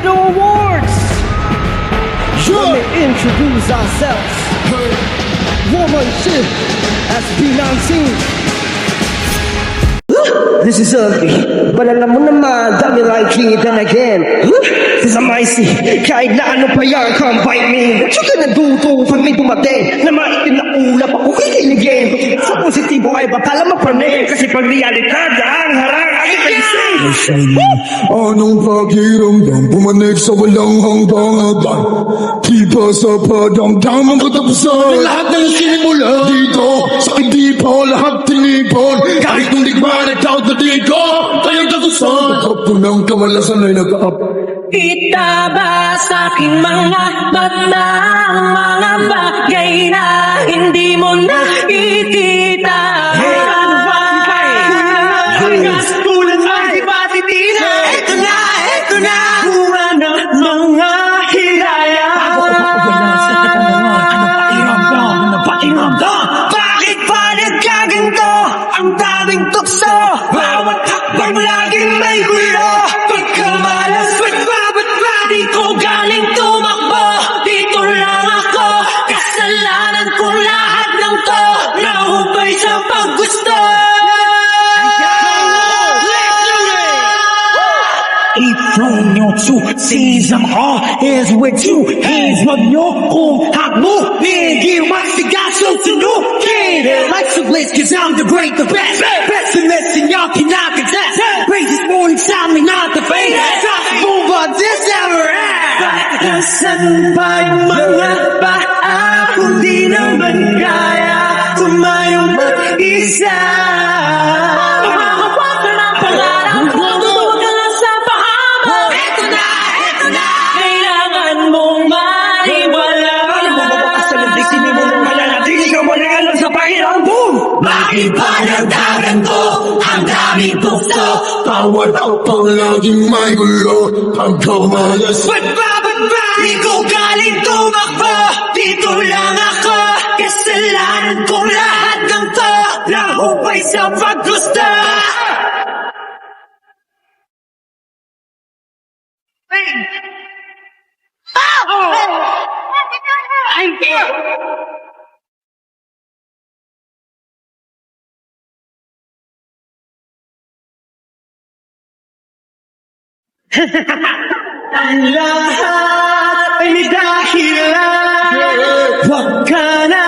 Tornado Awards. Let me introduce ourselves. Woman shit, SB19. This is ugly, but alam mo naman, dami liking it and again. This is amazing, kahit na ano pa yan, come bite me. What you gonna do to pag may dumating na maitim na ulap ako kikiligin? Sa positibo ay batala mapraning, kasi pag realidad, ang harang ay kaising. Anong pakiramdam, pumanig sa walang hanggang agad. Di ba sa padang damang katapusan? Lahat ng sinimula dito, sa hindi pa lahat tinipon. Kahit nung digmaan at tawad na dito, kayang tagusan. Nagkapunang kamalasan ay nag-up. Kita ba sa aking mga mata ang mga bagay na hindi mo nakikita? Tulad ng iba-titira. Ito na, bunga ng mga hiraya. Bakit pa nagkaganto ang daming tukso? Bawat hakbang laging may gulo. Pagkamalas, di ko galing tumakbo. Dito lang ako, kasalanan ko lahat ng to. Nahubay sa paggusto. Ifrong nyo to season all is with you. Hands wag nyo kung hakmo. Nigil masigaso sunugin. Life's a bliss cause I'm the great, the best. Best in this and y'all cannot contest. Praise this morning sound me not the fate. Stop move on this ever ends. Nasaan pa yung mga paa kung di naman kaya tumayong mag-isa? Bakit pa nagdagan ko ang daming tukso? Bawat upang laging may gulo. Pagkamalas, Ba't di ko galing tumakbo? Dito lang ako, kasalanan ko lahat ng to. Nahubay sa paggusto. Ang lahat ay may dahilan. Huwag ka na,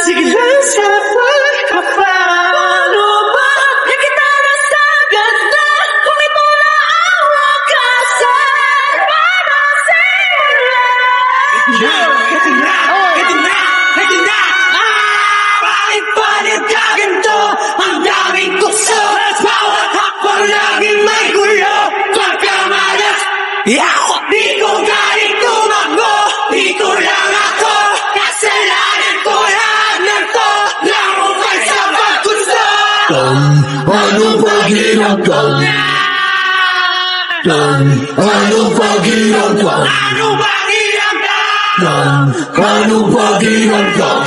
sige lang sa pagkapal. Paano ba nakita na sa ganda kung ito na ang wakasan? Para simula. Ito na. Bakit pa nagkaganto ang daming tukso? Bawat hakbang laging may gulo. Pagkamalas, di ko galing tumakbo. Dito lang ako, kasalanan ko lahat ng to. Nahubay sa paggusto. ano paghirapkan? Ano paghirapkan? Ano ba ginagawa? Ano paghirapkan?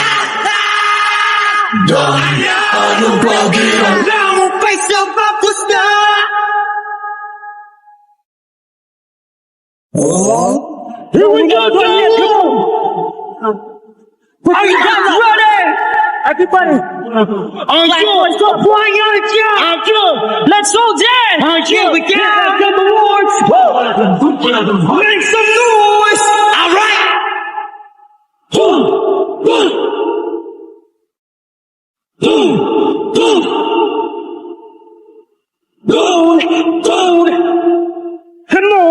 Ano paghirapkan? Nahubay sa paggusto. Here we go, let's go! Are you guys ready? Everybody! Let's go! Let's all dance! Here we go! Get the awards! Make some noise! All right. Hello!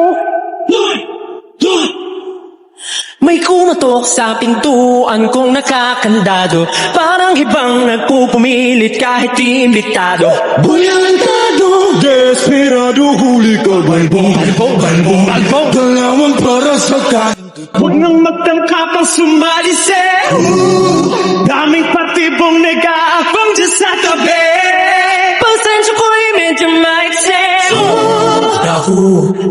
May kumatok sa pintuan kong nakakandado. Parang hibang nagpupumilit kahit di imbitado. Bulyantado, desperado, huli ka, balbong, dalawang para sa kanto. Huwag nang magtangka pang sumali sa daming patibong nag-aabang dyan sa tabi. Pasensya ko'y medyo maikse.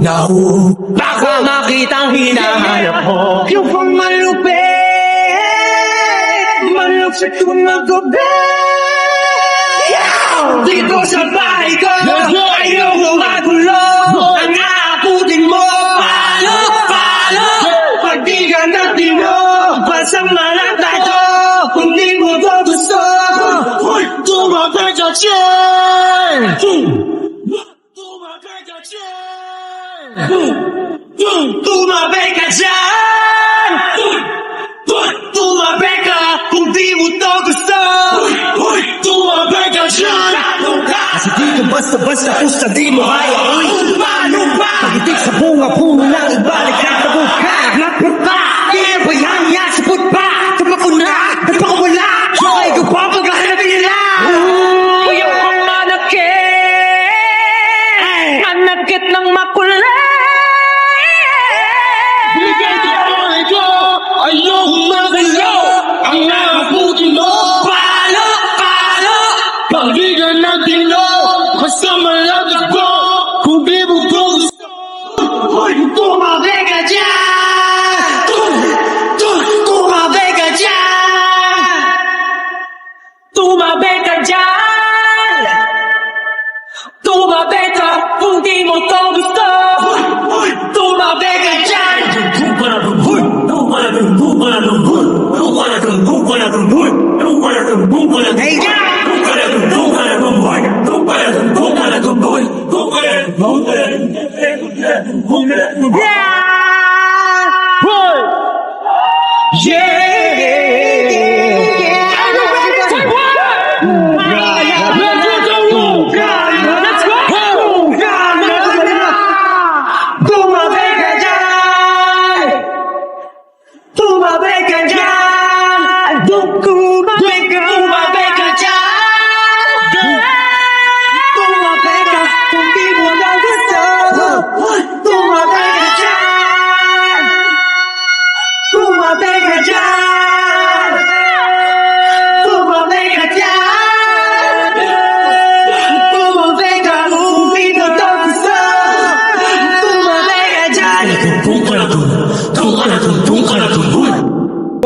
Nahu, Baka makitang hinahanap mo. Yung pang malupit, malupit kong magabi. Dito sa bahay ko, ayaw mo magulo. Ang aabutin mo, dyan! Tumabi ka dyan! Tumabi ka kung di mo to gusto! Tumabi ka dyan! Kasi dito basta-basta kung sa di mo kaya. Paano ba? Pagitik sa bunga, puno lang ibalik ang kabuka. Lapit pa! Iyabayang yan sa putpa! Tumakuna! Nagpakawala! Okay ko pa pagkahanapin nila! Uyang kong manakit ng makulay! Bigay ko ay ko! Ayong magalaw! Ang nakaputin mo! Palo! Pagbigan natin no! Kasama natin ko! Kung di mo to gusto! Tumabi ka dyan! Tumabi ka dyan! Tumabi ka dyan! Tumabi ka kung di mo to gusto! Tumabi ka dyan! Hey,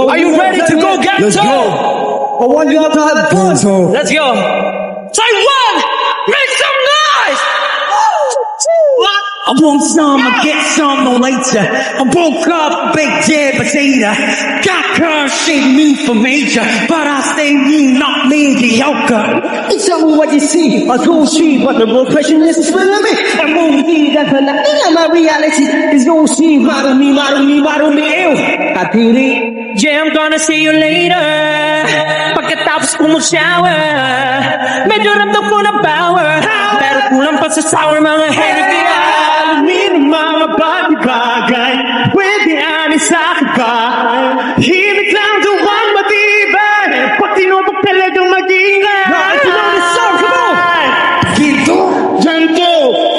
Are you ready to go, Ganto? Let's go. I want you all to have fun. So, Let's go. Taiwan, make some noise. I want some, I get some, no later. I woke up, baked dead potato. Got curves, shade me for major. But I stay mean, not mediocre. Tell me what you see. I go see, but the real question is for me. I won't be that for nothing. My reality is go see. Model me, ew. I did it. Yeah, I'm gonna see you later. Pagkatapos ko mag-shower, medyo ramdam ko na power. Pero kulang pa sa sour mga heavy. Alam ng mga bagay-bagay, pwede ani sa akin pa. Himik lang duwang matibay, pag tinupag talagang mag-ingay.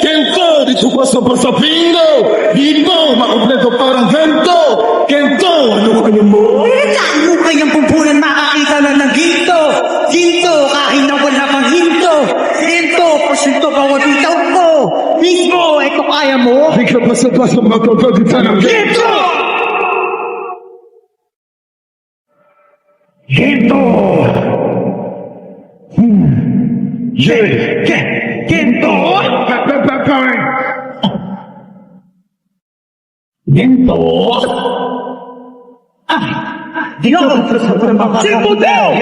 Kento, dito pa sa pasapingo. Dito, makompleto parang Kento. Kento, ano kanya mo? Ano kayang pumpunan makakita na ng ginto? Ginto, kahit na wala pang hinto. Ginto, porsyento bawat bitaw ko. Mismo, ito kaya mo? Bigla pa sa magpapagita ng Ginto! Kento! Yeah! Ginto! Kento! Simple daw!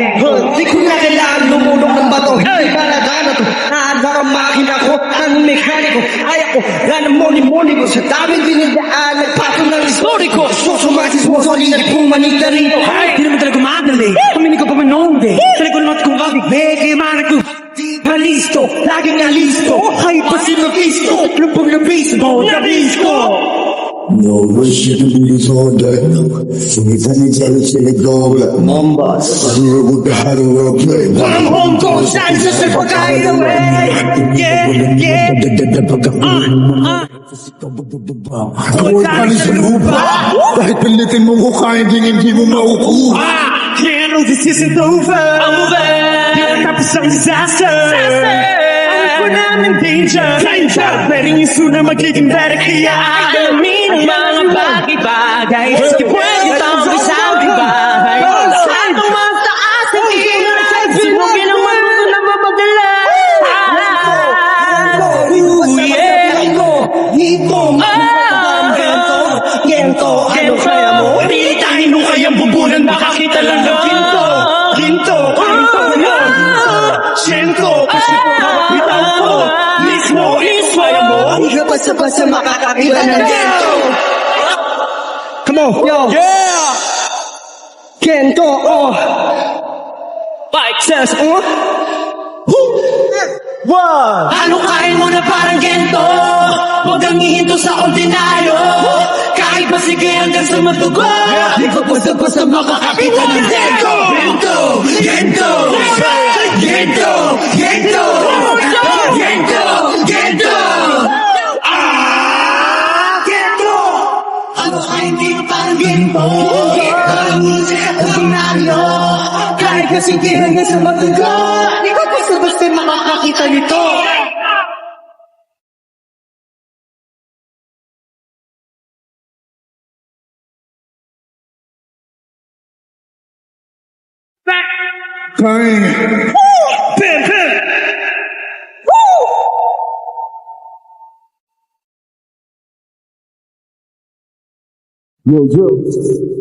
Di ko na kailangan lumulong ng bato. Hindi ba nagana to? Naadar ang makina ko, ang mekaniko. Ay ako, yan ang moni-moni ko. Sa daming dinidaan, nagpato ng story ko. Susumasis mo, sorry na pumanig na rin. Di naman talaga madali. Pamili ko pa manonde. Tali ko naman kung bakit. Beke, mana ko. Palisto, laging na listo. Ay, pasin na pisto. Lupag na baseball, na disco. No wish you to be this all day. So if anytime you say go like Mambas, I heard what the hell will play. I'm home, go shine, just a guide away. Yeah. Kawal ka rin sa lupa. Kahit pilitin mo ko kaya hindi mo maukuha. Yeah, no, this isn't over. Tapos ang disaster. Ako namin danger. Pero yung suna magiging better. Kaya alamin ang mga bagay-bagay. Sige, pwede tayong isang bahay. Saan tumataas ang ingay? Sinugin ang mga nabapadala. Gento, ano kaya mo? Di tayo nung kayang bubunan. Makakita lang ng ginto. Ginto, ginto. Sento, basta-basta makakakita ng gento. Come on, yo. Yeah! Gento, oh. Bike says, oh. Ano kain mo na parang gento? Huwag kang hihinto sa ordinaryo. Kahit ba sige hanggang sa matugo. Di ko basta-basta makakakita ng gento. Gento! Gento! Gento! Gento! Gento! Gento! Gento! Ano kain di mo parang gento? Parang hindi sa ordinaryo. Kahit ba sige hanggang sa matugo. Di ko basta-basta makakakita nito. Bang. Bam, bam. Yo, yo.